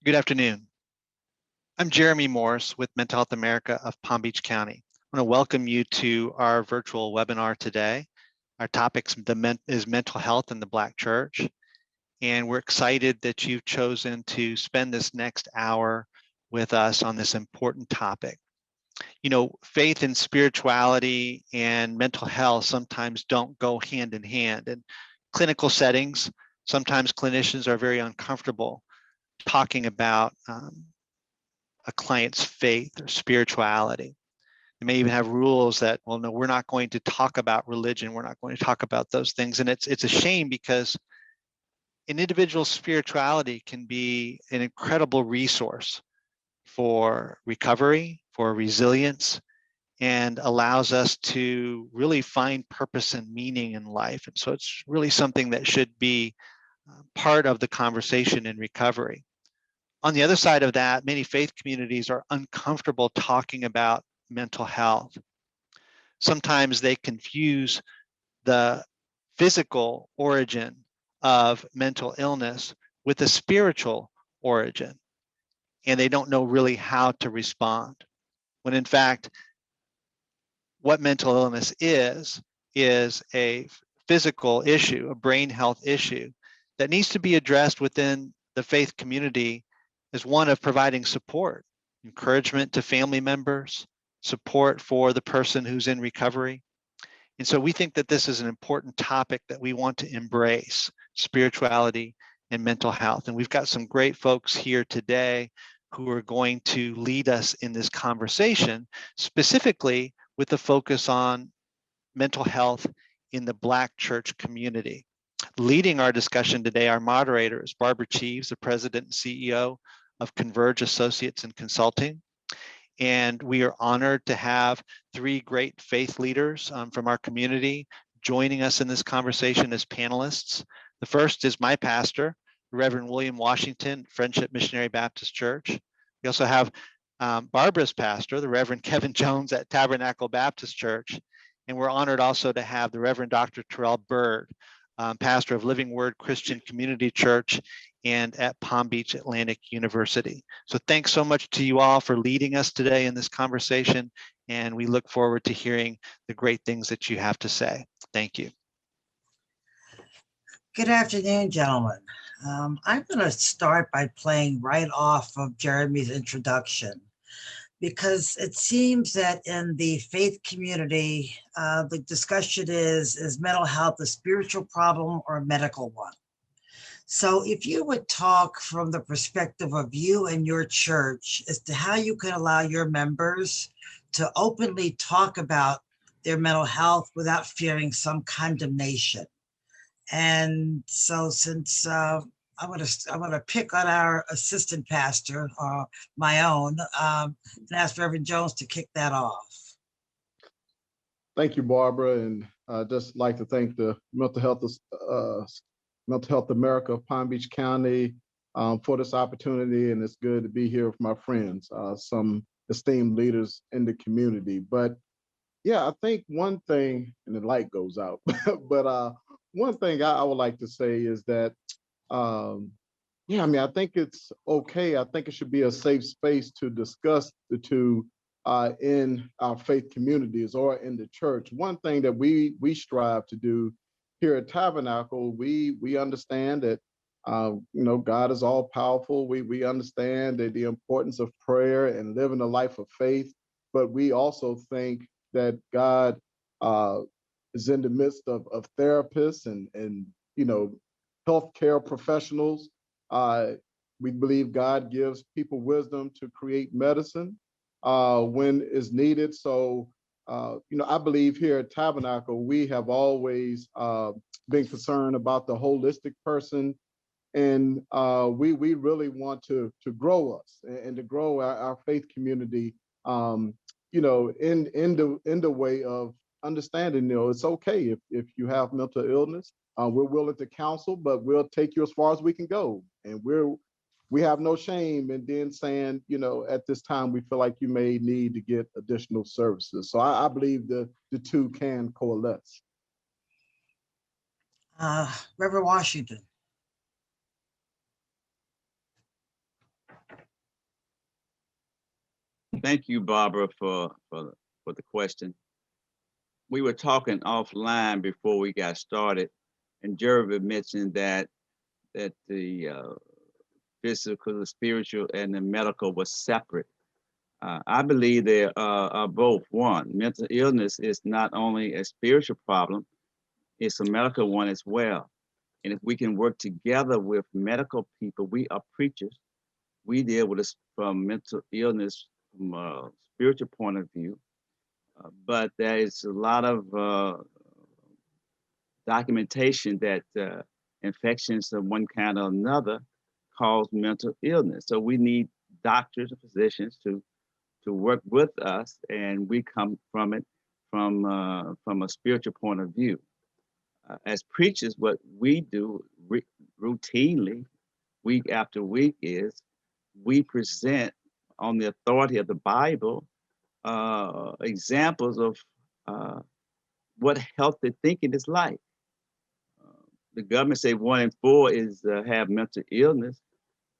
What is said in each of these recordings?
Good afternoon. I'm Jeremy Morris with Mental Health America of Palm Beach County. I want to welcome you to our virtual webinar today. Our topic is mental health in the Black church, and we're excited that you've chosen to spend this next hour with us on this important topic. You know, faith and spirituality and mental health sometimes don't go hand in hand. In clinical settings, sometimes clinicians are very uncomfortable talking about a client's faith or spirituality. They may even have rules that, well, no, we're not going to talk about religion. We're not going to talk about those things. And it's a shame because an individual's spirituality can be an incredible resource for recovery, for resilience, and allows us to really find purpose and meaning in life. And so it's really something that should be part of the conversation in recovery. On the other side of that, many faith communities are uncomfortable talking about mental health. Sometimes they confuse the physical origin of mental illness with a spiritual origin, and they don't know really how to respond. When in fact, what mental illness is a physical issue, a brain health issue that needs to be addressed within the faith community as one of providing support, encouragement to family members, support for the person who's in recovery. And so we think that this is an important topic that we want to embrace, spirituality and mental health. And we've got some great folks here today who are going to lead us in this conversation, specifically with the focus on mental health in the Black church community. Leading our discussion today, our moderator is Barbara Cheeves, the president and CEO of Converge Associates and Consulting. And we are honored to have three great faith leaders from our community joining us in this conversation as panelists. The first is my pastor, Reverend William Washington, Friendship Missionary Baptist Church. We also have Barbara's pastor, the Reverend Kevin Jones at Tabernacle Baptist Church. And we're honored also to have the Reverend Dr. Terrell Bird, pastor of Living Word Christian Community Church and at Palm Beach Atlantic University. So thanks so much to you all for leading us today in this conversation, and we look forward to hearing the great things that you have to say. Thank you. Good afternoon, gentlemen. I'm going to start by playing right off of Jeremy's introduction, because it seems that in the faith community, the discussion is mental health a spiritual problem or a medical one? So if you would talk from the perspective of you and your church as to how you can allow your members to openly talk about their mental health without fearing some condemnation. And so since I'm going to pick on our assistant pastor, my own, and ask Reverend Jones to kick that off. Thank you, Barbara, and I'd just like to thank the Mental Health America of Palm Beach County for this opportunity, and it's good to be here with my friends, some esteemed leaders in the community. But yeah, I think one thing, and the light goes out, but one thing I would like to say is that, yeah, I mean, I think it's okay. I think it should be a safe space to discuss the two in our faith communities or in the church. One thing that we strive to do here at Tabernacle, we understand that God is all powerful. We understand that the importance of prayer and living a life of faith, but we also think that God is in the midst of therapists and healthcare professionals. We believe God gives people wisdom to create medicine when is needed. So, I believe here at Tabernacle, we have always been concerned about the holistic person, and we really want to grow us and to grow our faith community. In the way of understanding, it's okay if you have mental illness. We're willing to counsel, but we'll take you as far as we can go, and we have no shame in then saying, at this time we feel like you may need to get additional services. So I believe the two can coalesce. Reverend Washington. Thank you, Barbara, for the question. We were talking offline before we got started, and Jeremy mentioned that the physical, the spiritual, and the medical was separate. I believe they are both one. Mental illness is not only a spiritual problem, it's a medical one as well. And if we can work together with medical people, we are preachers. We deal with this from mental illness from a spiritual point of view. But there is a lot of documentation that infections of one kind or another cause mental illness. So we need doctors and physicians to work with us, and we come from it from a spiritual point of view. As preachers, what we do routinely, week after week, is we present on the authority of the Bible examples of what healthy thinking is like. The government say 1 in 4 is have mental illness.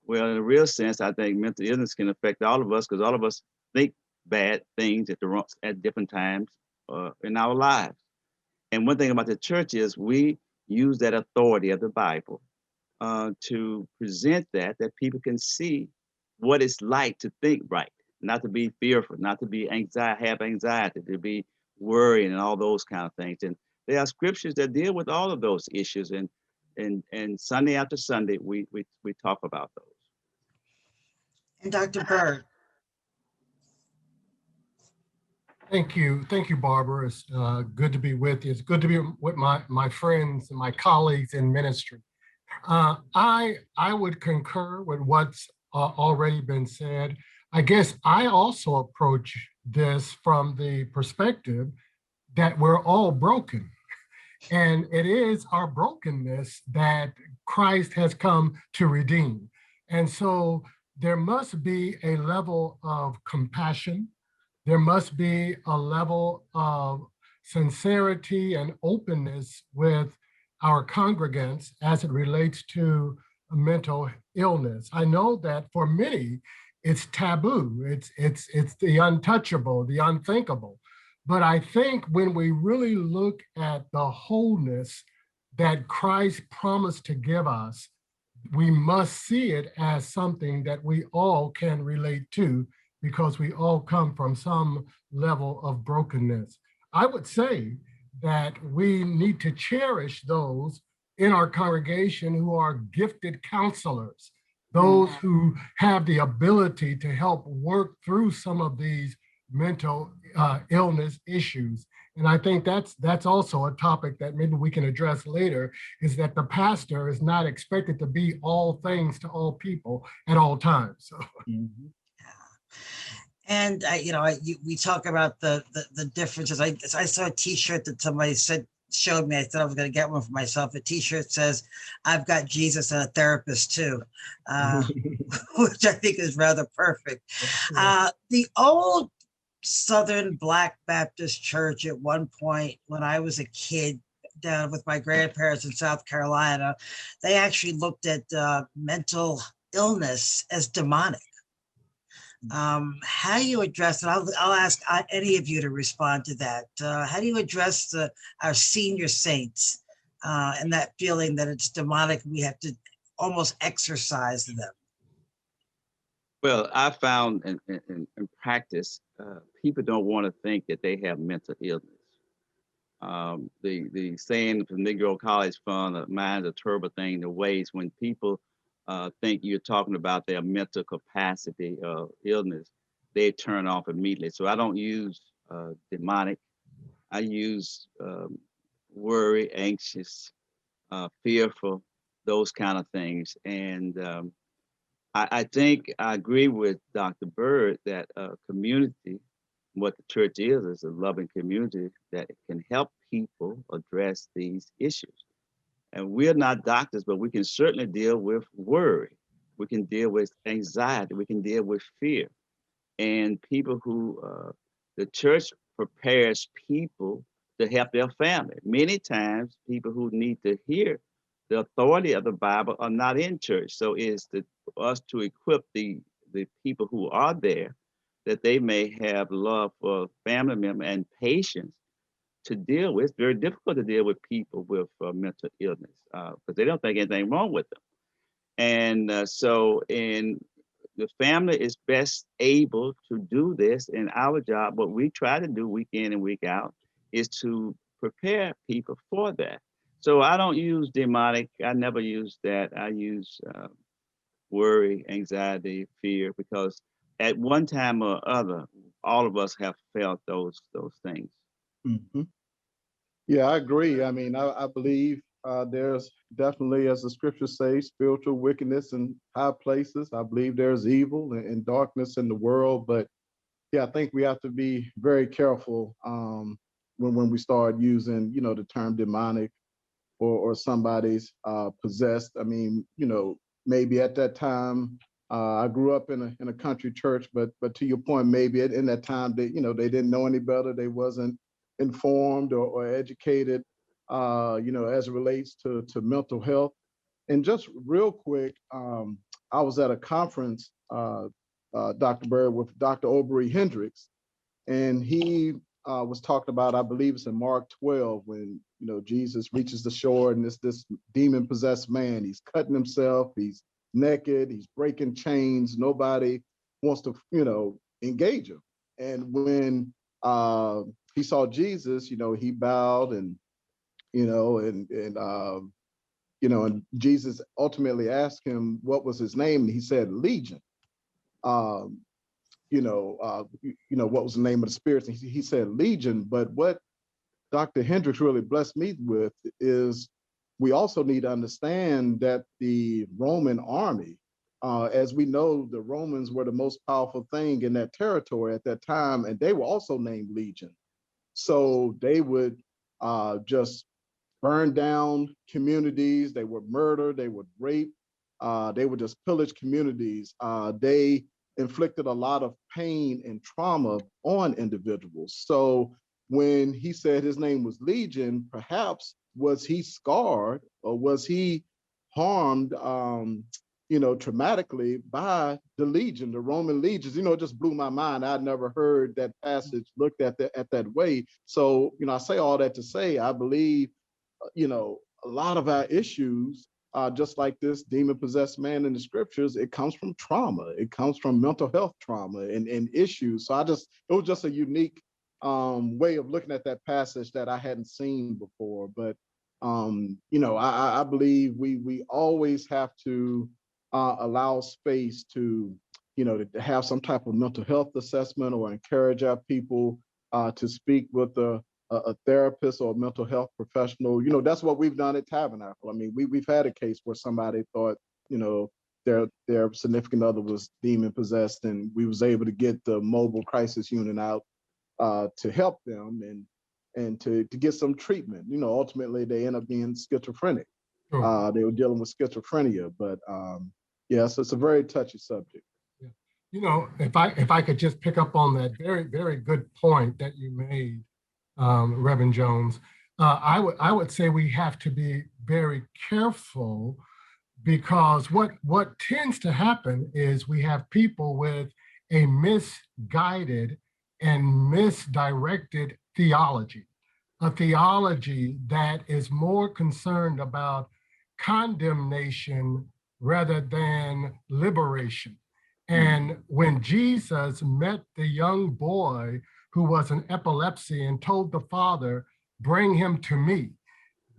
Well, in a real sense, I think mental illness can affect all of us because all of us think bad things at different times in our lives. And one thing about the church is we use that authority of the Bible to present that people can see what it's like to think right, not to be fearful, not to be have anxiety, to be worrying and all those kind of things. And there are scriptures that deal with all of those issues. And Sunday after Sunday, we talk about those. And Dr. Bird. Thank you, Barbara. It's good to be with you. It's good to be with my friends and my colleagues in ministry. I would concur with what's already been said. I guess I also approach this from the perspective that we're all broken. And it is our brokenness that Christ has come to redeem. And so there must be a level of compassion. There must be a level of sincerity and openness with our congregants as it relates to mental illness. I know that for many, it's taboo. It's the untouchable, the unthinkable. But I think when we really look at the wholeness that Christ promised to give us, we must see it as something that we all can relate to because we all come from some level of brokenness. I would say that we need to cherish those in our congregation who are gifted counselors, those who have the ability to help work through some of these mental illness issues. And I think that's also a topic that maybe we can address later, is that the pastor is not expected to be all things to all people at all times. So. Mm-hmm. And we talk about the differences. I saw a T-shirt that somebody showed me. I thought I was going to get one for myself. A T-shirt says, "I've got Jesus and a therapist too," which I think is rather perfect. The old Southern Black Baptist Church at one point, when I was a kid down with my grandparents in South Carolina, they actually looked at mental illness as demonic. How do you address it? I'll ask any of you to respond to that. How do you address our senior saints and that feeling that it's demonic? We have to almost exorcise them. Well, I found in practice, people don't want to think that they have mental illness. The saying from Negro College Fund, the mind's a terrible thing to waste. When people think you're talking about their mental capacity of illness, they turn off immediately. So I don't use demonic. I use worry, anxious, fearful, those kind of things. And I think I agree with Dr. Bird that community, what the church is a loving community that can help people address these issues. And we're not doctors, but we can certainly deal with worry. We can deal with anxiety. We can deal with fear. And people who, the church prepares people to help their family. Many times, people who need to hear the authority of the Bible are not in church. So it's for us to equip the people who are there that they may have love for family member and patience to deal with. It's very difficult to deal with people with mental illness because they don't think anything wrong with them. And so in the family is best able to do this. And our job, what we try to do week in and week out, is to prepare people for that. So I don't use demonic. I never use that. I use worry, anxiety, fear, because at one time or other, all of us have felt those things. Hmm. Yeah, I agree. I mean, I believe there's definitely, as the scriptures say, spiritual wickedness in high places. I believe there's evil and darkness in the world. But yeah, I think we have to be very careful when we start using, the term demonic or somebody's possessed. I mean, maybe at that time, I grew up in a country church, but to your point, maybe in that time they didn't know any better. They wasn't informed or educated, as it relates to mental health. And just real quick, I was at a conference, Dr. Bird, with Dr. Aubrey Hendricks, and he was talking about, I believe it's in Mark 12, when Jesus reaches the shore and this demon possessed man, he's cutting himself, he's naked, he's breaking chains, nobody wants to engage him. And when he saw Jesus, he bowed and and Jesus ultimately asked him what was his name, and he said Legion. um, what was the name of the spirits? And he said Legion. But what Dr. Hendricks really blessed me with is we also need to understand that the Roman army, as we know, the Romans were the most powerful thing in that territory at that time, and they were also named Legion. So they would just burn down communities, they would murder, they would rape, they would just pillage communities. They inflicted a lot of pain and trauma on individuals. So when he said his name was Legion, perhaps was he scarred or was he harmed, traumatically by the Legion, the Roman legions? It just blew my mind. I'd never heard that passage looked at that way. So, I say all that to say, I believe a lot of our issues, just like this demon possessed man in the scriptures, it comes from trauma. It comes from mental health trauma and issues. So it was just a unique way of looking at that passage that I hadn't seen before. But, I believe we always have to allow space to, to have some type of mental health assessment or encourage our people to speak with a therapist or a mental health professional. That's what we've done at Tabernacle. I mean, we've had a case where somebody thought, their significant other was demon possessed, and we was able to get the mobile crisis unit out to help them and to get some treatment. Ultimately they end up being schizophrenic. Sure. They were dealing with schizophrenia, but so it's a very touchy subject. If I could just pick up on that very, very good point that you made, Reverend Jones, I would say we have to be very careful, because what tends to happen is we have people with a misguided and misdirected theology, a theology that is more concerned about condemnation rather than liberation. And when Jesus met the young boy who was in epilepsy and told the father, bring him to me,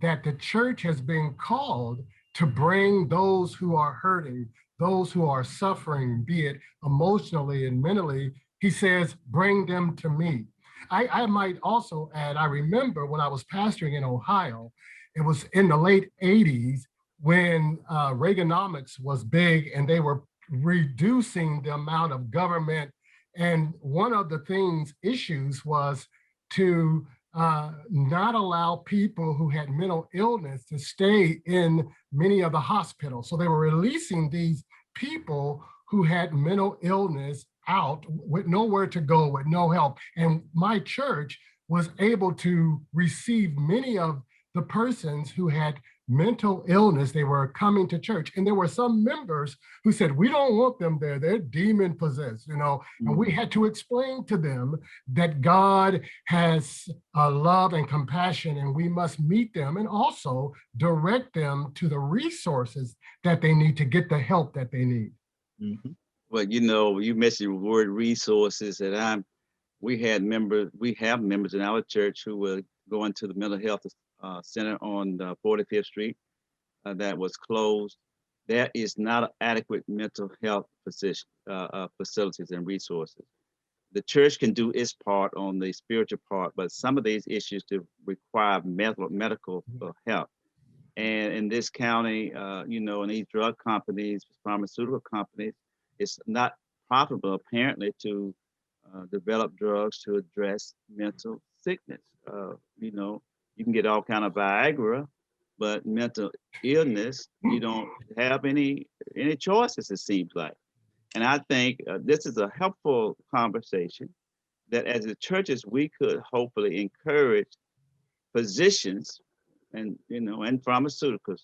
that the church has been called to bring those who are hurting, those who are suffering, be it emotionally and mentally. He says, bring them to me. I might also add, I remember when I was pastoring in Ohio, it was in the late 80s when Reaganomics was big and they were reducing the amount of government. And one of the issues was to not allow people who had mental illness to stay in many of the hospitals. So they were releasing these people who had mental illness out with nowhere to go, with no help. And my church was able to receive many of the persons who had mental illness, they were coming to church. And there were some members who said, we don't want them there. They're demon possessed, you know. And we had to explain to them that God has love and compassion, and we must meet them and also direct them to the resources that they need to get the help that they need. Mm-hmm. Well, you know, you mentioned the word resources, and we have members in our church who were going to the mental health center on 45th Street that was closed. There is not adequate mental health facilities and resources. The church can do its part on the spiritual part, but some of these issues require medical help. And in this county, you know, in these drug companies, pharmaceutical companies, it's not profitable apparently to develop drugs to address mental sickness. You know, you can get all kind of Viagra, but mental illness, you don't have any choices, it seems like. And I think this is a helpful conversation that as the churches, we could hopefully encourage physicians and, you know, and pharmaceuticals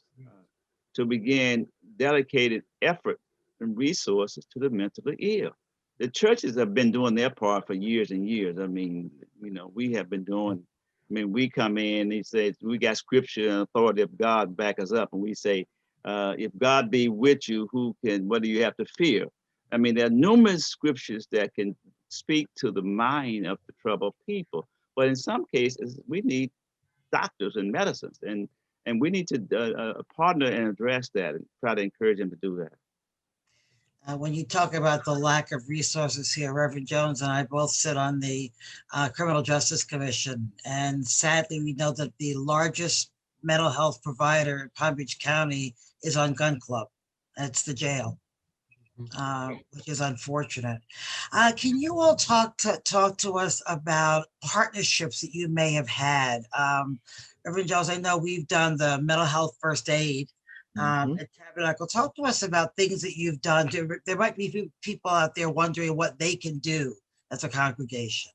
to begin dedicated effort and resources to the mentally ill. The churches have been doing their part for years and years. I mean, you know, we have been doing, I mean, we come in, he says, we got scripture and authority of God back us up. And we say, if God be with you, what do you have to fear? I mean, there are numerous scriptures that can speak to the mind of the troubled people. But in some cases, we need doctors and medicines, and we need to partner and address that and try to encourage them to do that. When you talk about the lack of resources here, Reverend Jones and I both sit on the Criminal Justice Commission, and sadly, we know that the largest mental health provider in Palm Beach County is on Gun Club. That's the jail, which is unfortunate. Can you all talk to us about partnerships that you may have had? Reverend Jones, I know we've done the mental health first aid at Tabernacle. Talk to us about things that you've done. There might be people out there wondering what they can do as a congregation.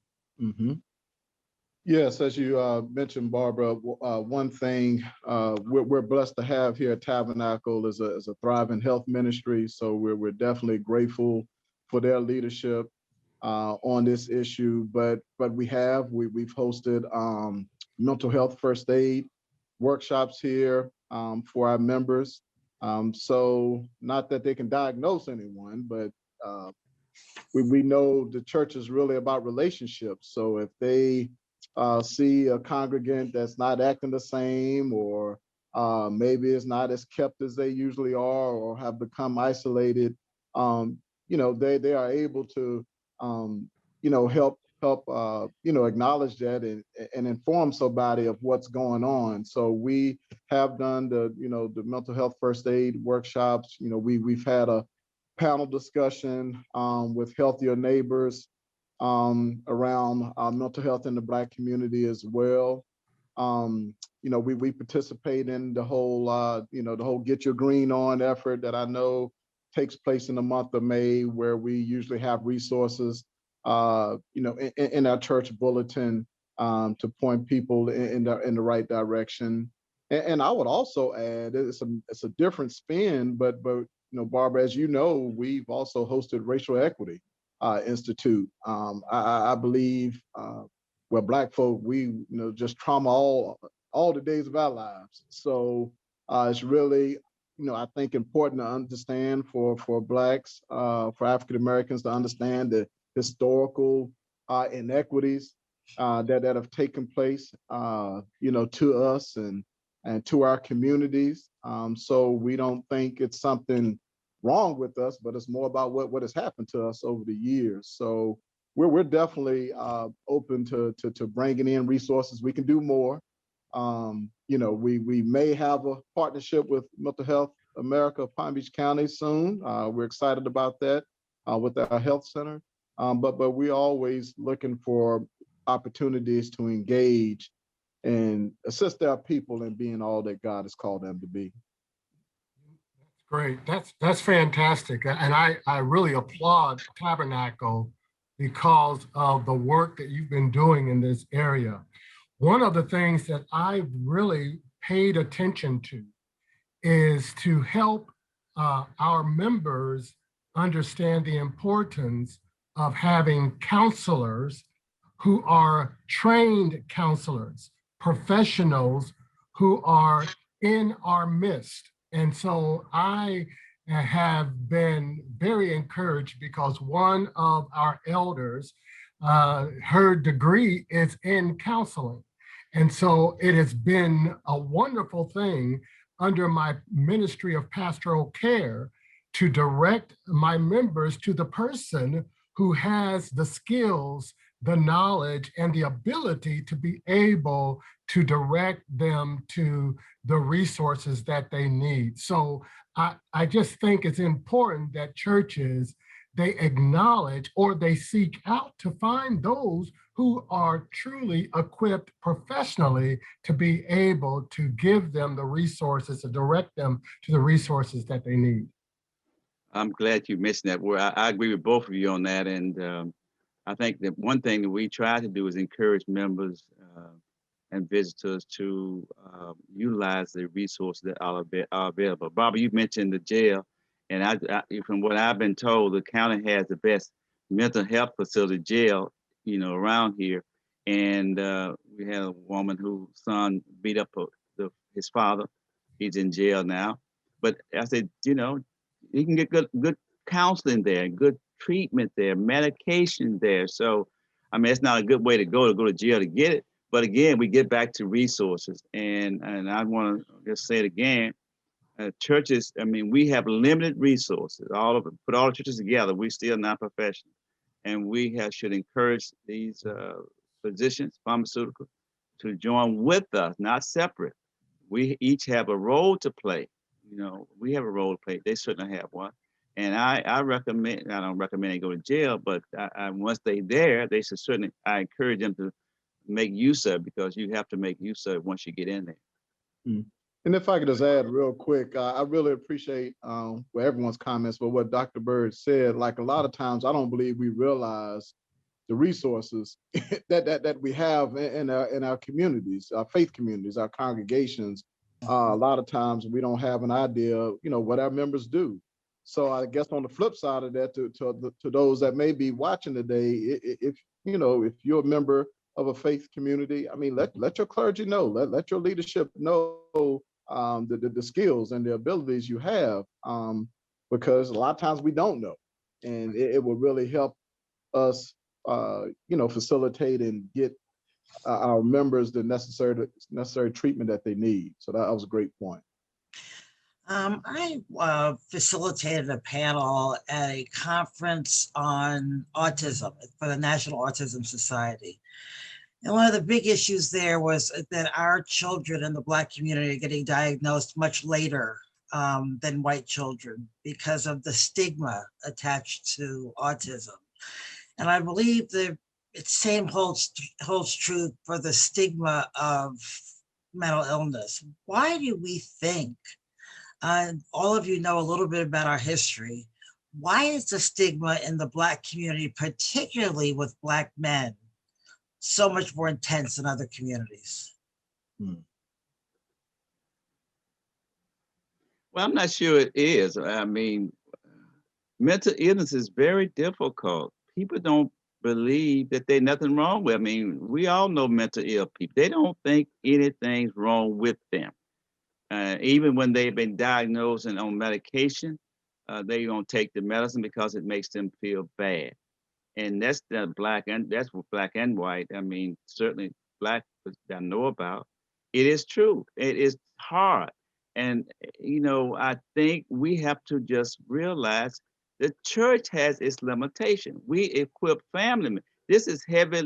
Yes, as you mentioned, Barbara, one thing we're blessed to have here at Tabernacle is a thriving health ministry. So we're definitely grateful for their leadership on this issue. But we've hosted mental health first aid workshops here for our members. So not that they can diagnose anyone, but we know the church is really about relationships. So if they see a congregant that's not acting the same, or maybe is not as kept as they usually are, or have become isolated, you know, they are able to, you know, help, you know, acknowledge that and inform somebody of what's going on. So we have done the mental health first aid workshops. You know, we've had a panel discussion with Healthier Neighbors around mental health in the Black community as well. You know, we participate in the whole, the whole Get Your Green On effort that I know takes place in the month of May, where we usually have resources, in our church bulletin to point people in the right direction. And I would also add, it's a different spin, but Barbara, as you know, we've also hosted Racial Equity Institute. I believe, Black folk, we just trauma all the days of our lives. So it's really, I think important to understand for Blacks, for African Americans to understand the historical inequities that have taken place, to us and to our communities. So we don't think it's something wrong with us, but it's more about what has happened to us over the years. So we're definitely open to bringing in resources. We can do more. We may have a partnership with Mental Health America Palm Beach County soon. We're excited about that with our health center. But we're always looking for opportunities to engage and assist our people in being all that God has called them to be. Great. That's fantastic. And I really applaud Tabernacle because of the work that you've been doing in this area. One of the things that I've really paid attention to is to help our members understand the importance of having counselors who are trained counselors, professionals who are in our midst. And so I have been very encouraged because one of our elders, her degree is in counseling. And so it has been a wonderful thing under my ministry of pastoral care to direct my members to the person who has the skills, the knowledge, and the ability to be able to direct them to the resources that they need. So I just think it's important that churches, they acknowledge or they seek out to find those who are truly equipped professionally to be able to give them the resources, to direct them to the resources that they need. I'm glad you mentioned that word. I agree with both of you on that. And I think that one thing that we try to do is encourage members and visitors to utilize the resources that are available. Barbara, you mentioned the jail, and from what I've been told, the county has the best mental health facility jail, around here. And we had a woman whose son beat up his father. He's in jail now. But I said, you can get good counseling there, good treatment there, medication there. So, I mean, it's not a good way to go to jail to get it. But again, we get back to resources. And I want to just say it again, churches, I mean, we have limited resources. Put all the churches together, we're still not professional. And we should encourage these physicians, pharmaceuticals, to join with us, not separate. We each have a role to play. We have a role to play. They certainly have one. And I don't recommend they go to jail, but once they're there, they should certainly, I encourage them to make use of it, because you have to make use of it once you get in there. Mm. And if I could just add real quick, I really appreciate everyone's comments, but what Dr. Bird said, like a lot of times, I don't believe we realize the resources that we have in our communities, our faith communities, our congregations. A lot of times we don't have an idea, what our members do. So I guess on the flip side of that, to those that may be watching today, if you're a member of a faith community, I mean, let your clergy know, let your leadership know the skills and the abilities you have, because a lot of times we don't know, and it will really help us facilitate and get our members the necessary treatment that they need. So that was a great point. I facilitated a panel at a conference on autism for the National Autism Society. And one of the big issues there was that our children in the Black community are getting diagnosed much later than white children because of the stigma attached to autism. And I believe the same holds true for the stigma of mental illness. Why do we think, all of you know a little bit about our history, why is the stigma in the Black community, particularly with Black men, so much more intense than other communities? Well, I'm not sure it is. I mean, mental illness is very difficult. People don't believe that there's nothing wrong with. I mean, we all know mental ill people. They don't think anything's wrong with them. Even when they've been diagnosed and on medication, they don't take the medicine because it makes them feel bad. And that's that's what Black and white. I mean, certainly Black I know about. It is true. It is hard. And, I think we have to just realize the church has its limitation. We equip family members. This is heavy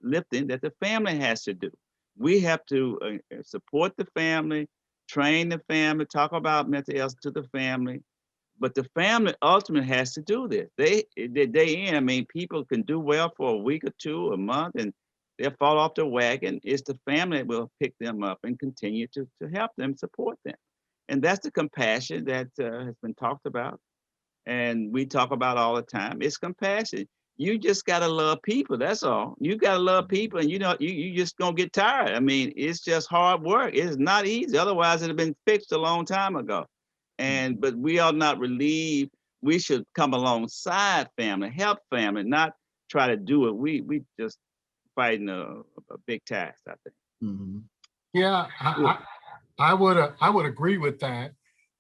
lifting that the family has to do. We have to support the family, train the family, talk about mental health to the family. But the family ultimately has to do this. They in. I mean, people can do well for a week or two, a month, and they'll fall off the wagon. It's the family that will pick them up and continue to help them, support them. And that's the compassion that has been talked about. And we talk about all the time. It's compassion. you just gotta love people. That's all. You gotta love people, and you just gonna get tired. I mean, it's just hard work. It's not easy. Otherwise, it'd have been fixed a long time ago. But we are not relieved. We should come alongside family, help family, not try to do it. We just fighting a big task, I think. Mhm. Yeah, I would agree with that.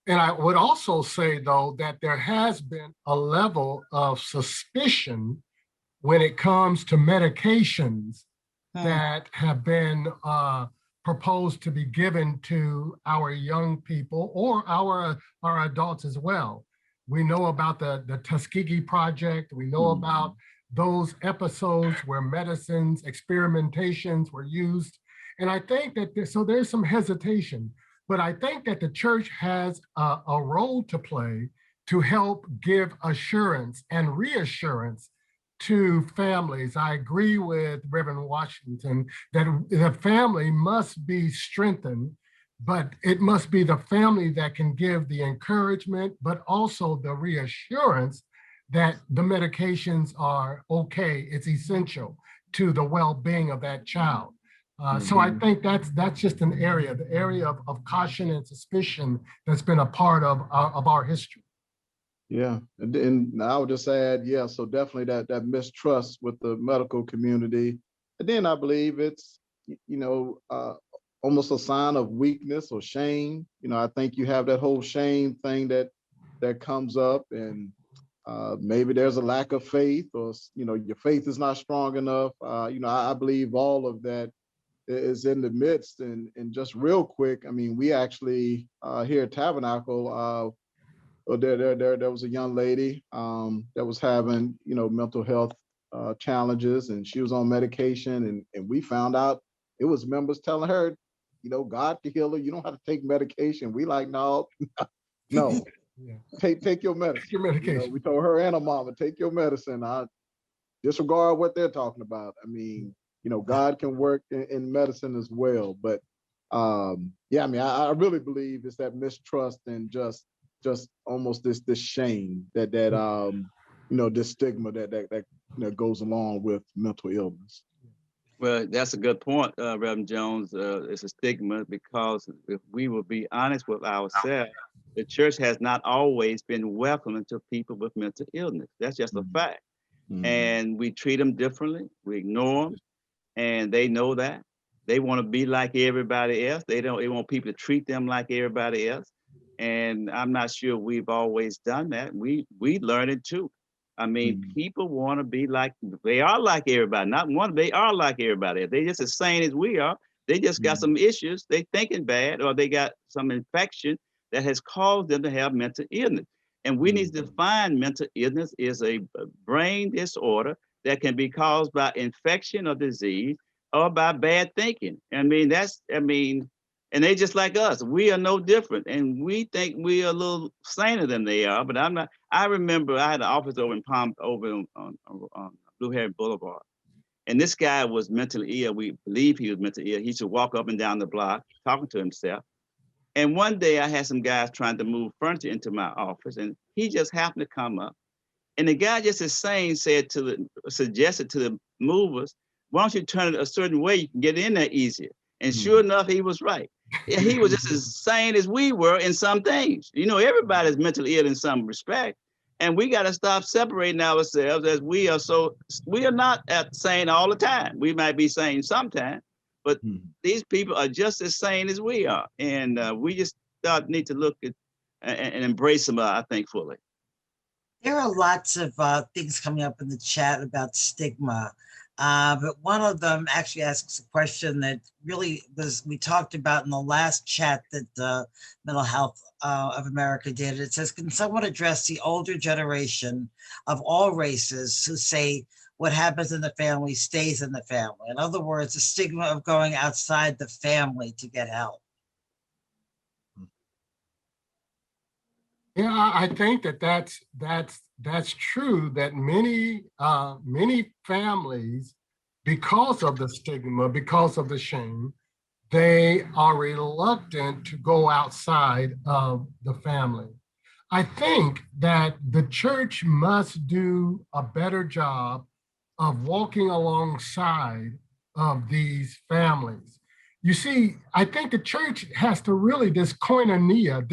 And I would also say, though, that there has been a level of suspicion when it comes to medications that have been proposed to be given to our young people or our adults as well. We know about the Tuskegee Project. We know about those episodes where medicines, experimentations were used. And I think that so there's some hesitation, but I think that the church has a role to play to help give assurance and reassurance to families. I agree with Reverend Washington that the family must be strengthened, but it must be the family that can give the encouragement, but also the reassurance that the medications are okay. It's essential to the well-being of that child. So I think that's just an area, the area of caution and suspicion that's been a part of our history. Yeah, and I would just add, yeah, so definitely that mistrust with the medical community. And then I believe it's, almost a sign of weakness or shame. I think you have that whole shame thing that comes up, and maybe there's a lack of faith, or your faith is not strong enough. I believe all of that is in the midst. And just real quick, I mean, we actually here at Tabernacle. There was a young lady that was having, mental health challenges, and she was on medication, and we found out it was members telling her, God can heal her. You don't have to take medication. We like, no, no, Yeah. take your medicine. Your medication. We told her and her mama, take your medicine. I disregard what they're talking about. I mean, God can work in medicine as well. But yeah, I mean, I really believe it's that mistrust and just almost this shame that this stigma that goes along with mental illness. Well, that's a good point, Reverend Jones. It's a stigma because if we will be honest with ourselves, the church has not always been welcoming to people with mental illness. That's just a fact. And we treat them differently. We ignore them, and they know that. They want to be like everybody else. They want people to treat them like everybody else. And I'm not sure we've always done that. We learn it too. I mean, people want to be like, they are like everybody. Not one, they are like everybody. They just as sane as we are. They just got some issues. They thinking bad, or they got some infection that has caused them to have mental illness. And we need to define mental illness is a brain disorder that can be caused by infection or disease or by bad thinking. And they just like us. We are no different. And we think we are a little saner than they are, but I'm not. I remember I had an office over on Blue Heron Boulevard. And this guy was mentally ill. We believe he was mentally ill. He should walk up and down the block talking to himself. And one day I had some guys trying to move furniture into my office, and he just happened to come up. And the guy just as sane suggested to the movers, why don't you turn it a certain way, you can get in there easier. And sure enough, he was right. He was just as sane as we were in some things. Everybody's mentally ill in some respect. And we got to stop separating ourselves as we are not sane all the time. We might be sane sometimes, but these people are just as sane as we are. And we just need to look at and embrace them, I think, fully. There are lots of things coming up in the chat about stigma, but one of them actually asks a question that really we talked about in the last chat that Mental Health of America did. It says, can someone address the older generation of all races who say what happens in the family stays in the family? In other words, the stigma of going outside the family to get help. Yeah, I think that's true. That many families, because of the stigma, because of the shame, they are reluctant to go outside of the family. I think that the church must do a better job of walking alongside of these families. You see, I think the church has to really, this koinonia,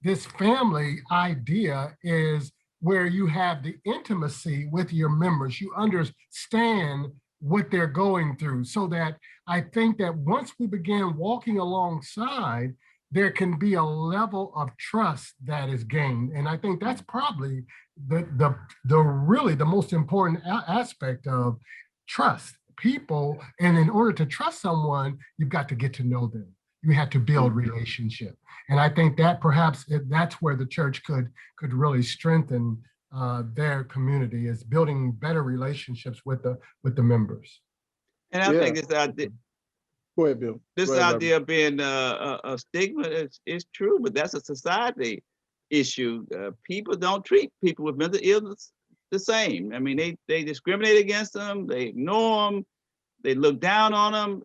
this family idea is where you have the intimacy with your members. You understand what they're going through, so that I think that once we begin walking alongside, there can be a level of trust that is gained. And I think that's probably the really the most important aspect of trust people. And in order to trust someone, you've got to get to know them. You have to build relationship. And I think that perhaps that's where the church could really strengthen their community, is building better relationships with the members. And I think this idea, Go ahead, Bill. this Go ahead, idea of being a stigma is true, but that's a society issue. People don't treat people with mental illness the same. I mean, they discriminate against them, they ignore them, they look down on them.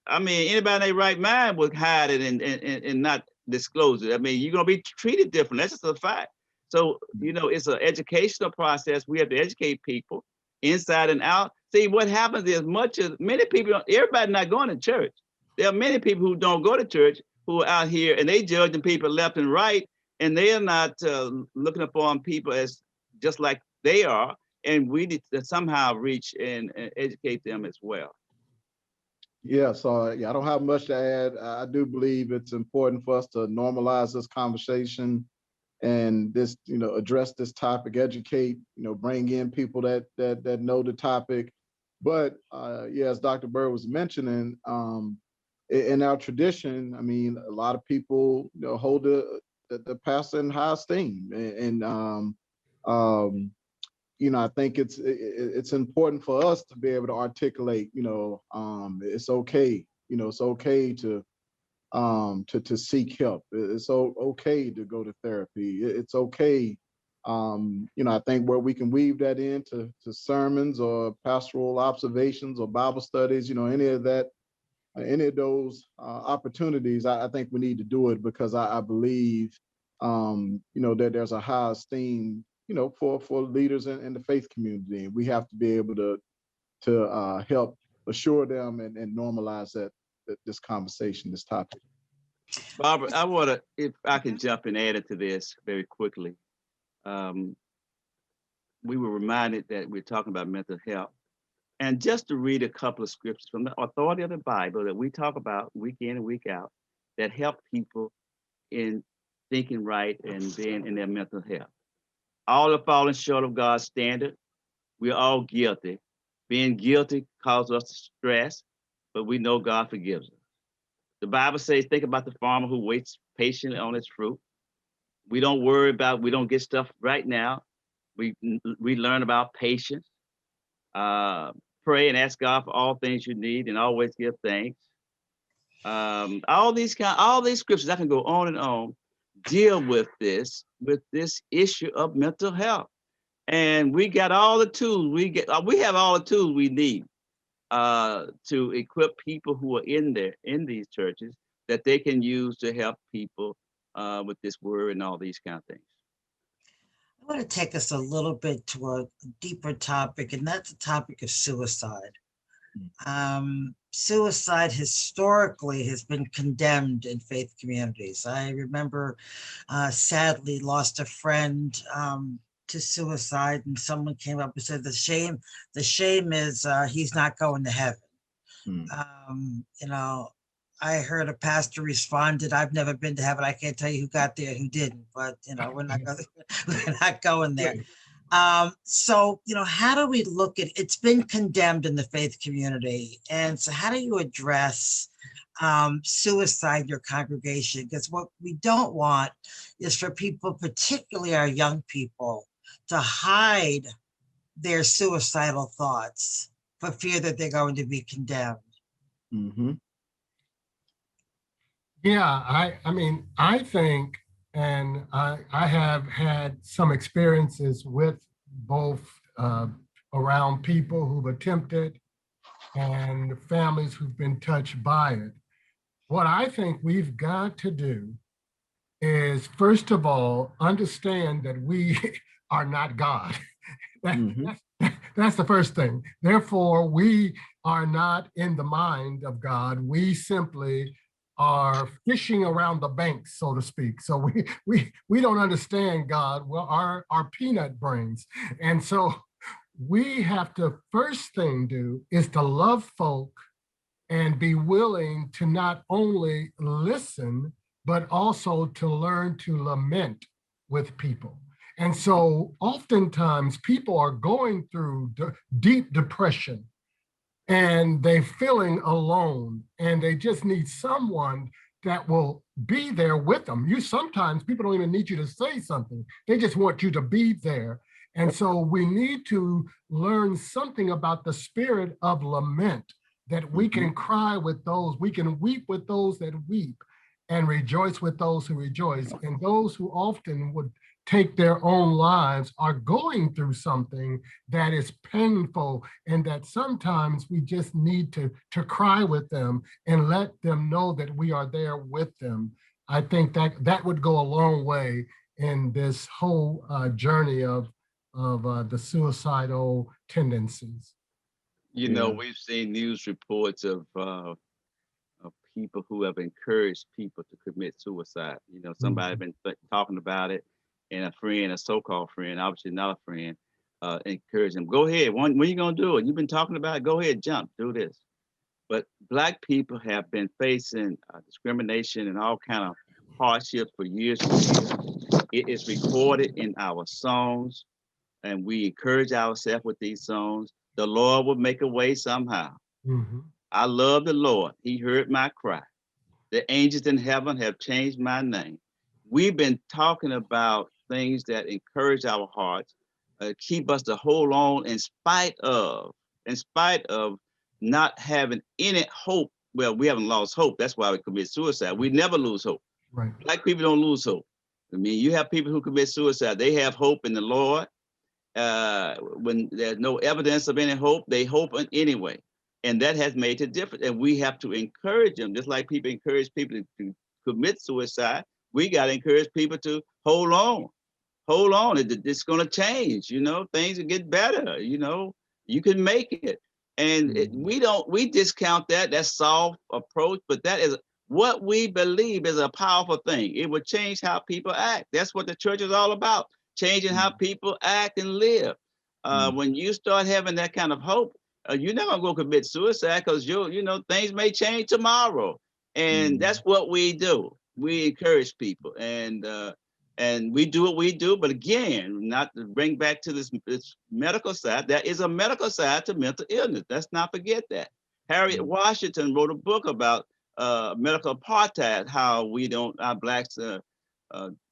I mean, anybody in their right mind would hide it and not disclose it. I mean, you're gonna be treated different. That's just a fact. So, you know, it's an educational process. We have to educate people inside and out. See, what happens is many people, everybody's not going to church. There are many people who don't go to church who are out here and they judging people left and right, and they are not looking upon people as just like they are. And we need to somehow reach and educate them as well. Yeah, so I don't have much to add. I do believe it's important for us to normalize this conversation and this, address this topic, educate, bring in people that know the topic. But yeah, as Dr. Bird was mentioning, in our tradition, I mean, a lot of people hold the pastor in high esteem, and I think it's important for us to be able to articulate, it's okay, it's okay to seek help. It's okay to go to therapy. It's okay. I think where we can weave that into sermons or pastoral observations or Bible studies, any of those opportunities, I think we need to do it, because I believe, that there's a high esteem, for leaders in the faith community. And we have to be able to help assure them and normalize this conversation, this topic. Barbara, I want to, if I can jump and add it to this very quickly. We were reminded that we're talking about mental health. And just to read a couple of scriptures from the authority of the Bible that we talk about week in and week out, that help people in thinking right and being in their mental health. All are falling short of God's standard. We're all guilty. Being guilty causes us to stress, but we know God forgives us. The Bible says, think about the farmer who waits patiently on his fruit. We don't worry about, we don't get stuff right now. We learn about patience. Pray and ask God for all things you need, and always give thanks. All these scriptures, I can go on and on, deal with this issue of mental health. And we got all the tools. We have all the tools we need to equip people who are in these churches, that they can use to help people with this word and all these kind of things. I want to take us a little bit to a deeper topic, and that's the topic of suicide. Suicide historically has been condemned in faith communities. I remember sadly lost a friend to suicide, and someone came up and said the shame is he's not going to heaven. I heard a pastor responded, I've never been to heaven. I can't tell you who got there, who didn't, but we're not going there. So, how do we look at, it's been condemned in the faith community. And so how do you address suicide in your congregation? Because what we don't want is for people, particularly our young people, to hide their suicidal thoughts for fear that they're going to be condemned. Mm-hmm. Yeah, I think, and I have had some experiences with both around people who've attempted and families who've been touched by it. What I think we've got to do is, first of all, understand that we are not God. That's the first thing. Therefore, we are not in the mind of God. We simply are fishing around the banks, so to speak. So we don't understand God. Well, our peanut brains. And so we have to first thing do is to love folk and be willing to not only listen, but also to learn to lament with people. And so oftentimes people are going through deep depression and they're feeling alone and they just need someone that will be there with them. You sometimes people don't even need you to say something. They just want you to be there. And so we need to learn something about the spirit of lament, that we can cry with those, we can weep with those that weep and rejoice with those who rejoice. And those who often would take their own lives are going through something that is painful, and that sometimes we just need to cry with them and let them know that we are there with them. I think that would go a long way in this whole journey of the suicidal tendencies. You know, we've seen news reports of people who have encouraged people to commit suicide. You know, somebody been talking about it, and a friend, a so-called friend, obviously not a friend, encourage them. Go ahead. When you gonna do it? You've been talking about it. Go ahead, jump, do this. But Black people have been facing discrimination and all kind of hardships for years and years. It is recorded in our songs, and we encourage ourselves with these songs. The Lord will make a way somehow. I love the Lord. He heard my cry. The angels in heaven have changed my name. We've been talking about things that encourage our hearts, keep us to hold on in spite of not having any hope. Well, we haven't lost hope. That's why we commit suicide. We never lose hope. Right. Black people don't lose hope. I mean, you have people who commit suicide. They have hope in the Lord. When there's no evidence of any hope, they hope anyway. And that has made a difference. And we have to encourage them, just like people encourage people to commit suicide. We got to encourage people to hold on. Hold on. It's going to change. You know, things will get better. You know, you can make it. And we discount that soft approach, but that is what we believe is a powerful thing. It will change how people act. That's what the church is all about, changing how people act and live. When you start having that kind of hope, you're not gonna go commit suicide because you know things may change tomorrow, and that's what we do. We encourage people, and we do what we do. But again, not to bring back to this medical side, there is a medical side to mental illness. Let's not forget that. Harriet Washington wrote a book about medical apartheid, how our Blacks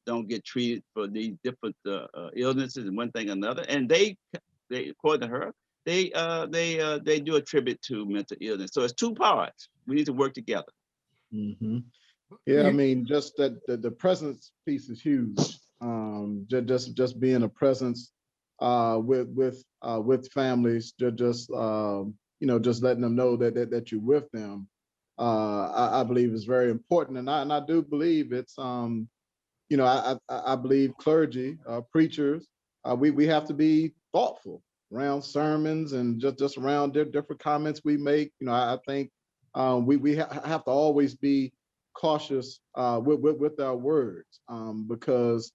don't get treated for these different illnesses and one thing or another. And they according to her, they do a tribute to mental illness. So it's two parts. We need to work together. Yeah, I mean, just that the presence piece is huge. Just being a presence with families, just just letting them know that you're with them. I believe is very important, and I do believe it's I believe clergy, preachers, we have to be thoughtful around sermons and just around different comments we make. You know, I think we have to always be cautious with our words, because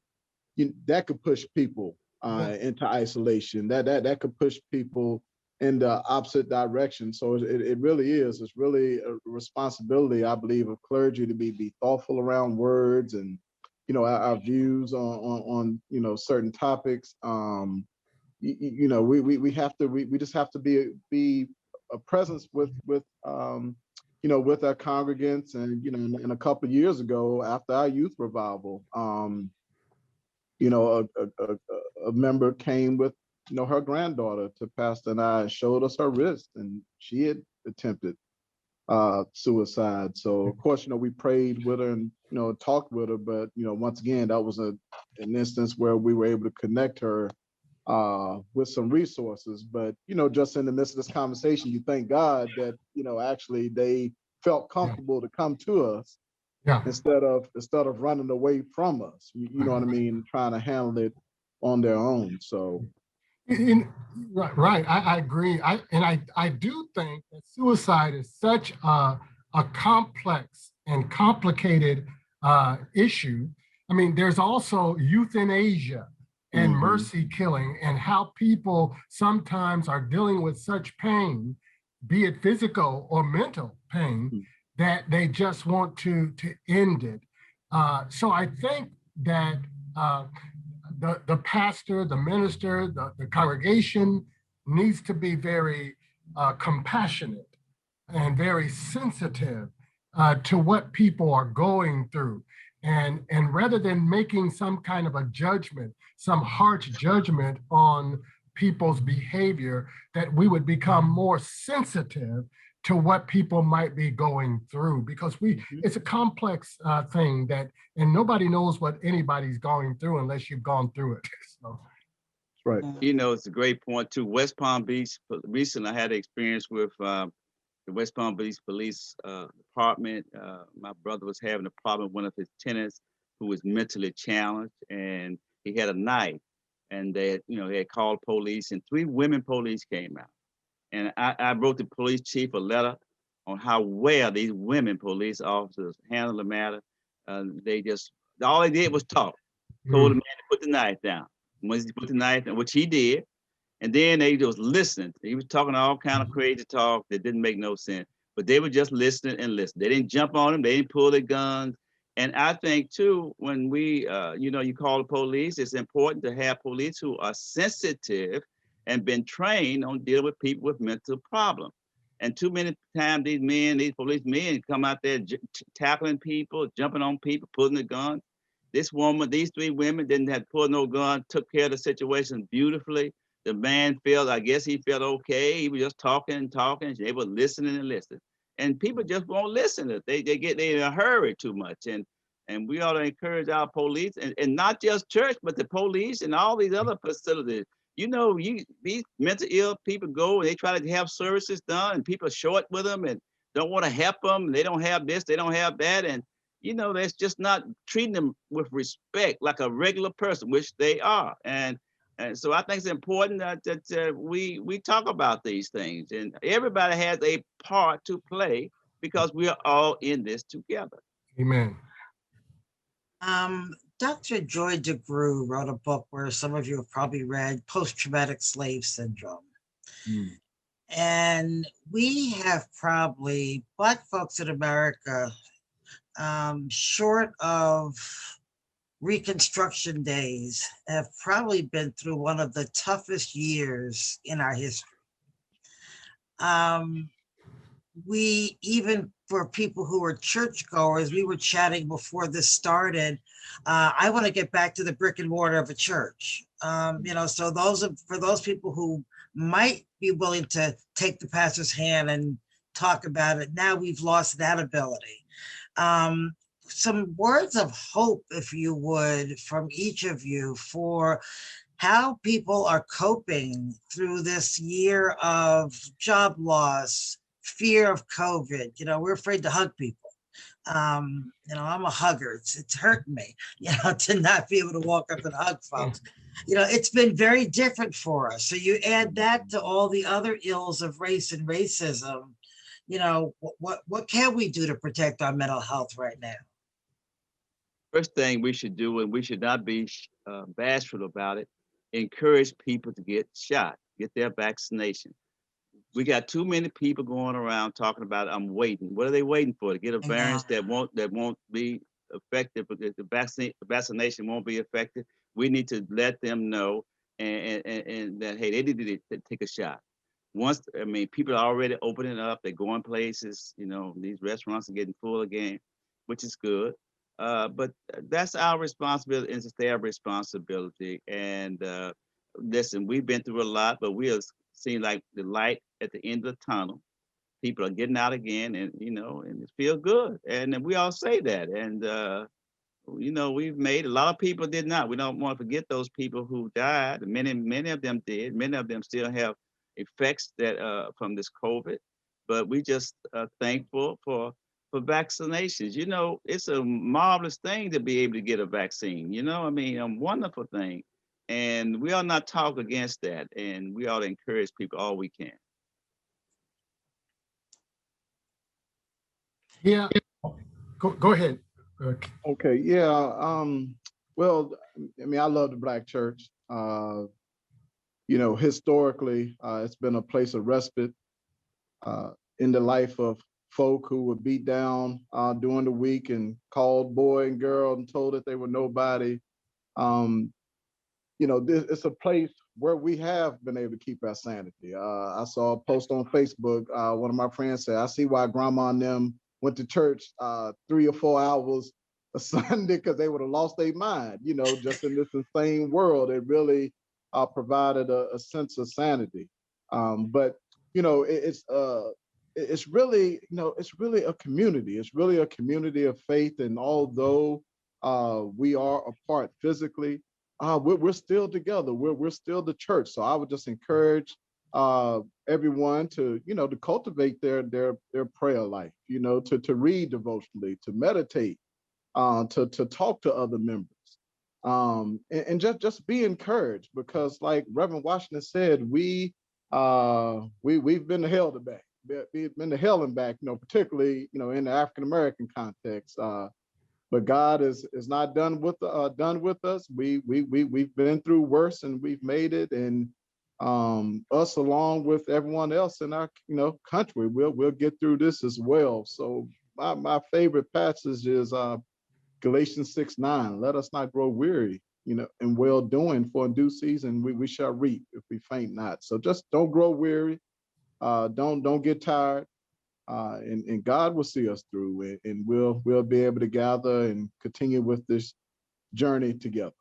that could push people into isolation. That could push people in the opposite direction. So it really is. It's really a responsibility, I believe, of clergy to be thoughtful around words and our views on certain topics. We have to we just have to be a presence with with our congregants. And a couple of years ago, after our youth revival, a member came with her granddaughter to Pastor and I and showed us her wrist, and she had attempted suicide. So of course, we prayed with her and talked with her, but once again, that was an instance where we were able to connect her with some resources. But just in the midst of this conversation, you thank God that actually they felt comfortable to come to us instead of running away from us. You know what I mean? Trying to handle it on their own. So Right. I agree. I do think that suicide is such a complex and complicated issue. I mean, there's also euthanasia and mercy killing, and how people sometimes are dealing with such pain, be it physical or mental pain, that they just want to end it. So I think that the pastor, the minister, the congregation needs to be very compassionate and very sensitive to what people are going through. And rather than making some kind of a judgment, some harsh judgment on people's behavior, that we would become more sensitive to what people might be going through, because it's a complex thing that, and nobody knows what anybody's going through unless you've gone through it. So. Right. You know, it's a great point too. West Palm Beach, recently I had an experience with the West Palm Beach Police Department. My brother was having a problem with one of his tenants who was mentally challenged, and he had a knife. And they had called police, and 3 women police came out. And I wrote the police chief a letter on how well these women police officers handled the matter. They just, all they did was talk. Told the man to put the knife down. Once he put the knife down, which he did, and then they just listened. He was talking all kind of crazy talk that didn't make no sense, but they were just listening and listening. They didn't jump on him. They didn't pull their guns. And I think too, when we, you call the police, it's important to have police who are sensitive and been trained on dealing with people with mental problems. And too many times these police men come out there tackling people, jumping on people, pulling the gun. This woman, these 3 women didn't have to pull no gun, took care of the situation beautifully. The man felt, I guess he felt okay. He was just talking and talking. They were listening and listening. And people just won't listen. They in a hurry too much. And we ought to encourage our police, and not just church, but the police and all these other facilities. These mental ill people go and they try to have services done, and people are short with them and don't want to help them. They don't have this, they don't have that. And that's just not treating them with respect like a regular person, which they are. And so I think it's important that we talk about these things, and everybody has a part to play because we are all in this together. Amen. Dr. Joy DeGruy wrote a book where some of you have probably read, Post-Traumatic Slave Syndrome. And we have probably, Black folks in America, short of Reconstruction days, have probably been through one of the toughest years in our history. We, even for people who were churchgoers, we were chatting before this started. I want to get back to the brick and mortar of a church. So for those people who might be willing to take the pastor's hand and talk about it, now we've lost that ability. Some words of hope, if you would, from each of you for how people are coping through this year of job loss, fear of COVID. We're afraid to hug people. I'm a hugger. It's hurting me, to not be able to walk up and hug folks. It's been very different for us. So you add that to all the other ills of race and racism. What can we do to protect our mental health right now? First thing we should do, and we should not be bashful about it, encourage people to get shot, get their vaccination. We got too many people going around talking about, I'm waiting. What are they waiting for? To get a variant that won't be effective, because the vaccination won't be effective. We need to let them know and that, hey, they need to take a shot. People are already opening up, they're going places, these restaurants are getting full again, which is good. But that's our responsibility, and it's their responsibility. And listen, we've been through a lot, but we have seen like the light at the end of the tunnel. People are getting out again, and and it feels good. And we all say that. And we've made, a lot of people did not. We don't want to forget those people who died. Many of them did. Many of them still have effects that from this COVID. But we just thankful for vaccinations. It's a marvelous thing to be able to get a vaccine. A wonderful thing. And we ought not talk against that. And we ought to encourage people all we can. Yeah, go ahead. Okay, yeah. Well, I mean, I love the Black church. You know, historically, it's been a place of respite in the life of folk who were beat down during the week and called boy and girl and told that they were nobody. Um, you know, it's a place where we have been able to keep our sanity. I saw a post on Facebook. One of my friends said, "I see why Grandma and them went to church 3 or 4 hours a Sunday because they would have lost their mind." You know, just in this insane world, it really provided a sense of sanity. But you know, it's really, you know, it's really a community. It's really a community of faith, and although we are apart physically, we're still together. We're still the church. So I would just encourage everyone to, you know, to cultivate their prayer life, you know, to read devotionally, to meditate, to talk to other members, and just be encouraged, because like Reverend Washington said, we've been to hell to back. We've been to hell and back, you know, particularly, you know, in the African American context. But God is not done with us. We've been through worse, and we've made it. And us, along with everyone else in our, you know, country, we'll get through this as well. So my favorite passage is Galatians 6:9. Let us not grow weary, you know, in well doing, for in due season we shall reap if we faint not. So just don't grow weary. Don't get tired. And God will see us through, and we'll be able to gather and continue with this journey together.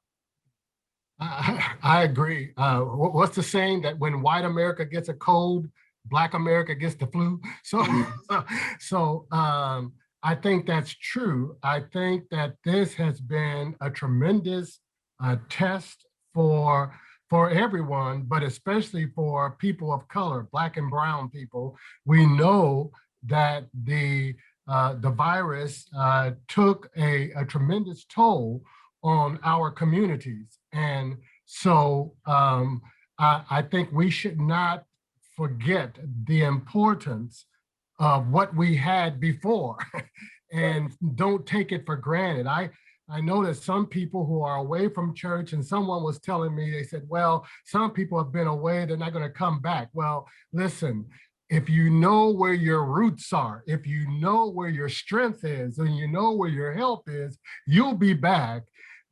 I agree. What's the saying that when white America gets a cold, Black America gets the flu? So I think that's true. I think that this has been a tremendous test for everyone, but especially for people of color, Black and brown people. We know that the virus took a tremendous toll on our communities. And so I think we should not forget the importance of what we had before and don't take it for granted. I know that some people who are away from church, and someone was telling me, they said, well, some people have been away, they're not going to come back. Well, listen, if you know where your roots are, if you know where your strength is, and you know where your help is, you'll be back.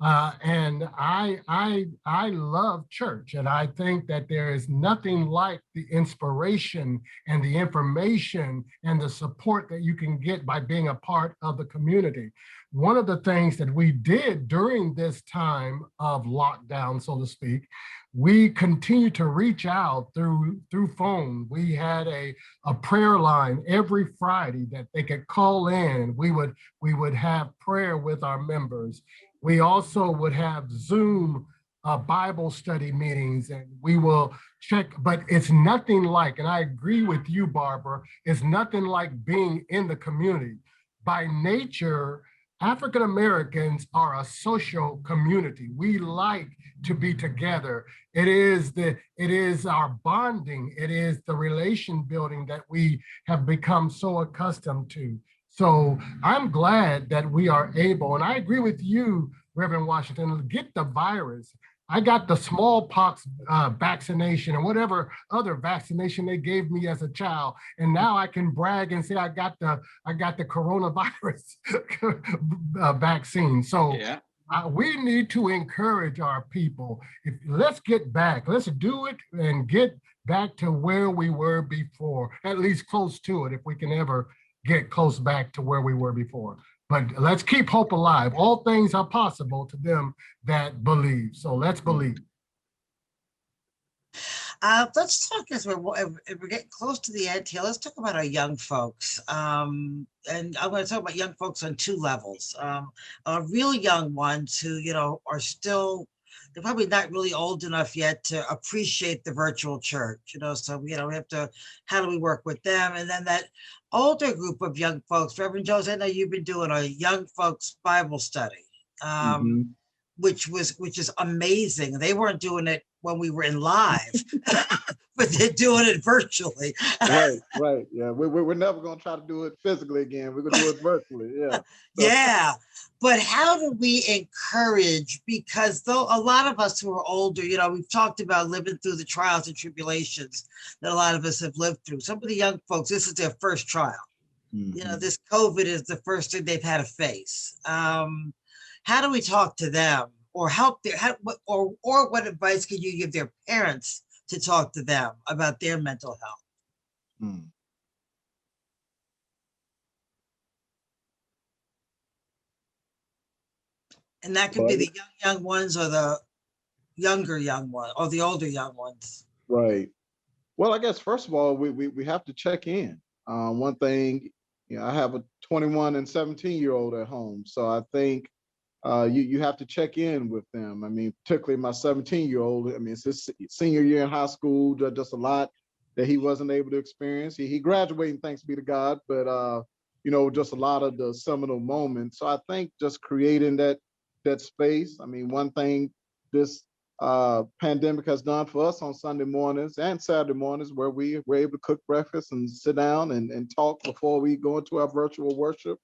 And I love church, and I think that there is nothing like the inspiration and the information and the support that you can get by being a part of the community. One of the things that we did during this time of lockdown, so to speak, we continued to reach out through phone. We had a prayer line every Friday that they could call in. We would have prayer with our members. We also would have Zoom Bible study meetings, and we will check, but it's nothing like, and I agree with you, Barbara, it's nothing like being in the community. By nature, African Americans are a social community. We like to be together. It is our bonding. It is the relation building that we have become so accustomed to. So I'm glad that we are able, and I agree with you, Reverend Washington, get the virus. I got the smallpox vaccination and whatever other vaccination they gave me as a child, and now I can brag and say I got the coronavirus vaccine. So yeah. We need to encourage our people. Let's get back. Let's do it and get back to where we were before, at least close to it, if we can ever get close back to where we were before. But let's keep hope alive. All things are possible to them that believe. So let's believe. Let's talk, as we're getting close to the end here, let's talk about our young folks. And I'm going to talk about young folks on two levels. Real young ones who, you know, are still, they're probably not really old enough yet to appreciate the virtual church, you know, so, you know, we have to, how do we work with them? And then that older group of young folks, Reverend Jones, I know you've been doing a young folks Bible study. which is amazing. They weren't doing it when we were in live, but they're doing it virtually. Right. Yeah, we're never going to try to do it physically again. We're going to do it virtually. Yeah. Yeah. But how do we encourage? Because though a lot of us who are older, we've talked about living through the trials and tribulations that a lot of us have lived through. Some of the young folks, this is their first trial. This COVID is the first thing they've had to face. How do we talk to them or help or what advice can you give their parents to talk to them about their mental health? And that could be the young ones or the younger young one or the older young ones. Right. Well, I guess first of all, we have to check in. One thing, I have a 21 and 17-year-old at home, so I think you have to check in with them. I mean, particularly my 17-year-old. I mean, it's his senior year in high school. Just a lot that he wasn't able to experience. He graduating, thanks be to God, but just a lot of the seminal moments. So I think just creating that space. I mean, one thing this pandemic has done for us on Sunday mornings and Saturday mornings, where we were able to cook breakfast and sit down and talk before we go into our virtual worship.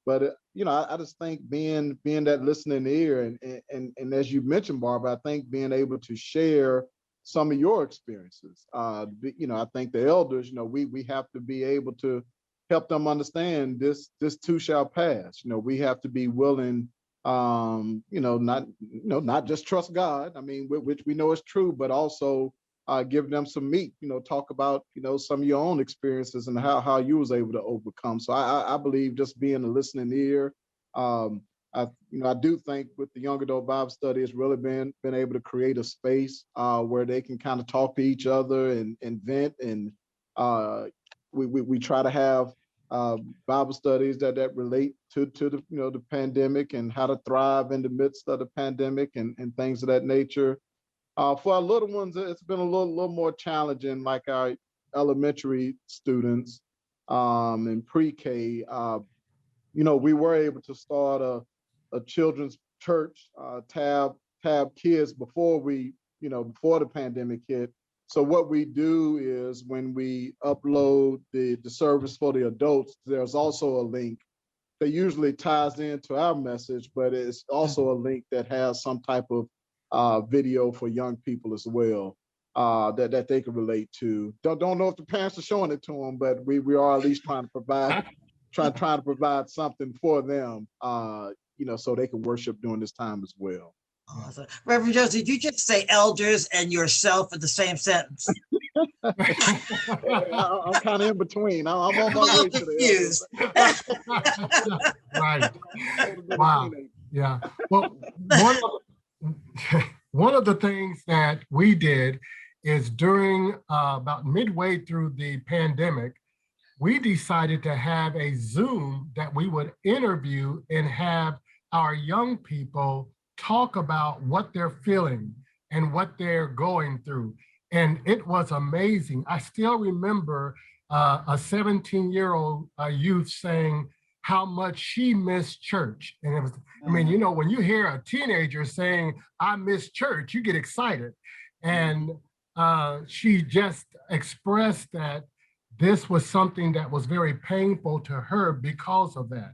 But I just think being that listening ear, and as you mentioned, Barbara, I think being able to share some of your experiences. I think the elders, we have to be able to help them understand this too shall pass. We have to be willing, not just trust God. I mean, which we know is true, but also give them some meat. Talk about some of your own experiences and how you was able to overcome. So I believe just being a listening ear. I do think with the young adult Bible study, it's really been able to create a space where they can kind of talk to each other and vent. And we try to have Bible studies that relate to the the pandemic and how to thrive in the midst of the pandemic and things of that nature. For our little ones, it's been a little more challenging, like our elementary students and pre-K. We were able to start a children's church, tab kids before before the pandemic hit. So what we do is when we upload the service for the adults, there's also a link that usually ties into our message, but it's also a link that has some type of video for young people as well that they can relate to. Don't know if the parents are showing it to them, but we are at least trying to provide trying to provide something for them, so they can worship during this time as well. Awesome. Reverend Joseph, did you just say elders and yourself in the same sentence? I'm kind of in between. I'm on my way to the elders. Right. Wow. Yeah. Well, one of the things that we did is during about midway through the pandemic, we decided to have a Zoom that we would interview and have our young people talk about what they're feeling and what they're going through. And it was amazing. I still remember a 17-year-old youth saying how much she missed church. And it was, I mean, when you hear a teenager saying, I miss church, you get excited. And she just expressed that this was something that was very painful to her because of that.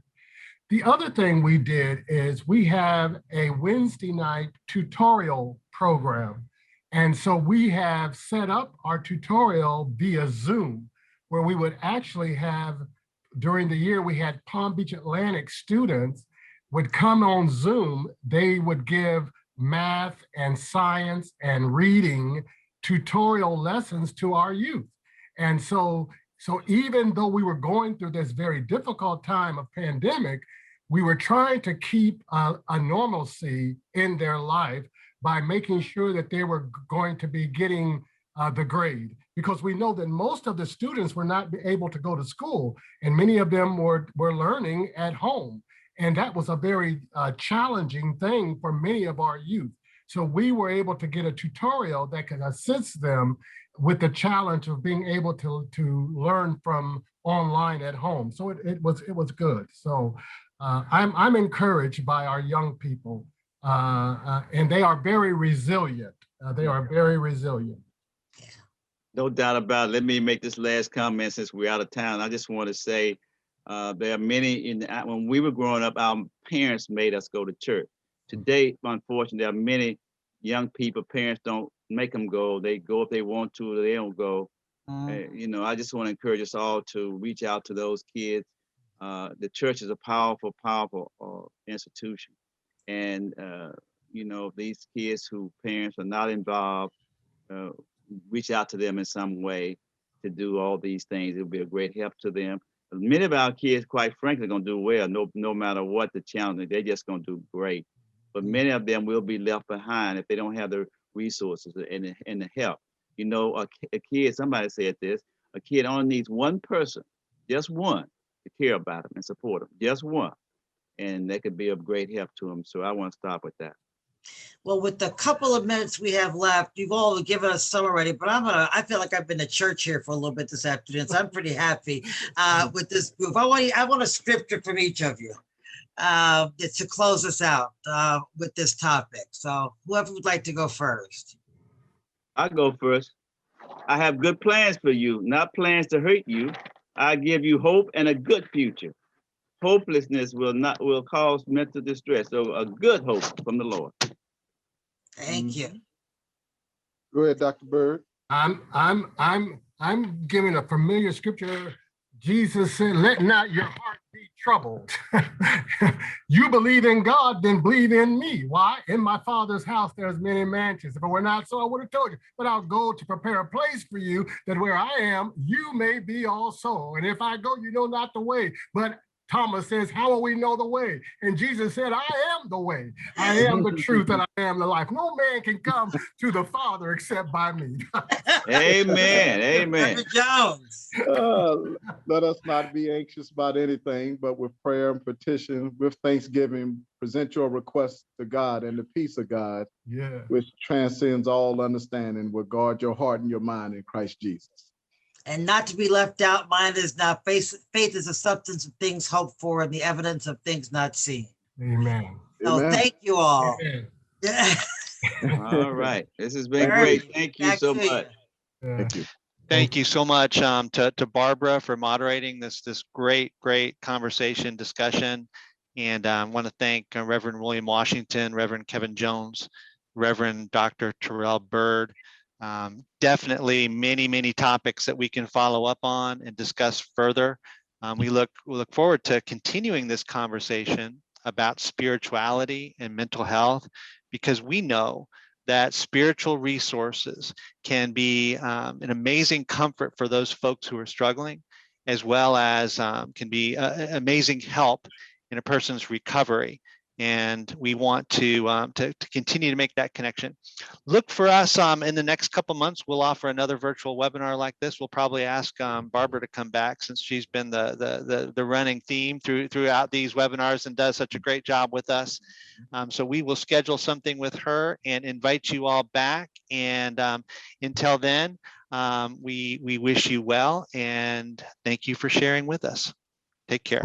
The other thing we did is we have a Wednesday night tutorial program. And so we have set up our tutorial via Zoom, where we would actually have, during the year, we had Palm Beach Atlantic students would come on Zoom. They would give math and science and reading tutorial lessons to our youth. And so even though we were going through this very difficult time of pandemic, we were trying to keep a normalcy in their life by making sure that they were going to be getting the grade, because we know that most of the students were not able to go to school, and many of them were learning at home. And that was a very challenging thing for many of our youth. So we were able to get a tutorial that could assist them with the challenge of being able to learn from online at home. So it was good. So I'm encouraged by our young people and they are very resilient. They are very resilient. No doubt about it. Let me make this last comment since we're out of town. I just want to say there are many when we were growing up, our parents made us go to church. Today, unfortunately, there are many young people, parents don't make them go. They go if they want to, or they don't go. I just want to encourage us all to reach out to those kids. The church is a powerful, powerful institution. And, these kids whose parents are not involved, reach out to them in some way to do all these things. It'll be a great help to them. Many of our kids, quite frankly, are going to do well, no matter what the challenge. They're just going to do great. But many of them will be left behind if they don't have the resources and the help. A kid, somebody said this, a kid only needs one person, just one, to care about them and support them, just one. And that could be of great help to them. So I want to stop with that. Well, with the couple of minutes we have left, you've all given us some already, but I feel like I've been to church here for a little bit this afternoon, so I'm pretty happy with this group. I want a scripture from each of you to close us out with this topic. So whoever would like to go first. I'll go first. I have good plans for you, not plans to hurt you. I give you hope and a good future. Hopelessness will cause mental distress. So a good hope from the Lord. Thank you. Go ahead, Dr. Bird. I'm giving a familiar scripture. Jesus said, "Let not your heart be troubled. You believe in God, then believe in me." Why? In my Father's house, there's many mansions. If it were not so, I would have told you. But I'll go to prepare a place for you, that where I am, you may be also. And if I go, you know not the way. But Thomas says, how will we know the way? And Jesus said, I am the way. I am the truth, and I am the life. No man can come to the Father except by me. Amen. Amen. Dr. Jones. Let us not be anxious about anything, but with prayer and petition, with thanksgiving, present your requests to God, and the peace of God, which transcends all understanding, will guard your heart and your mind in Christ Jesus. And not to be left out, mine is now faith is the substance of things hoped for and the evidence of things not seen. Amen. So Amen. thank you all. All right. This has been great. Thank you so much. Thank you. Thank you so much to Barbara for moderating this great conversation discussion. And I want to thank Reverend William Washington, Reverend Kevin Jones, Reverend Dr. Terrell Bird. Definitely many topics that we can follow up on and discuss further. We look forward to continuing this conversation about spirituality and mental health, because we know that spiritual resources can be an amazing comfort for those folks who are struggling, as well as can be amazing help in a person's recovery. And we want to continue to make that connection. Look for us in the next couple months. We'll offer another virtual webinar like this. We'll probably ask Barbara to come back, since she's been the running theme throughout these webinars and does such a great job with us. So we will schedule something with her and invite you all back. And until then, we wish you well, and thank you for sharing with us. Take care.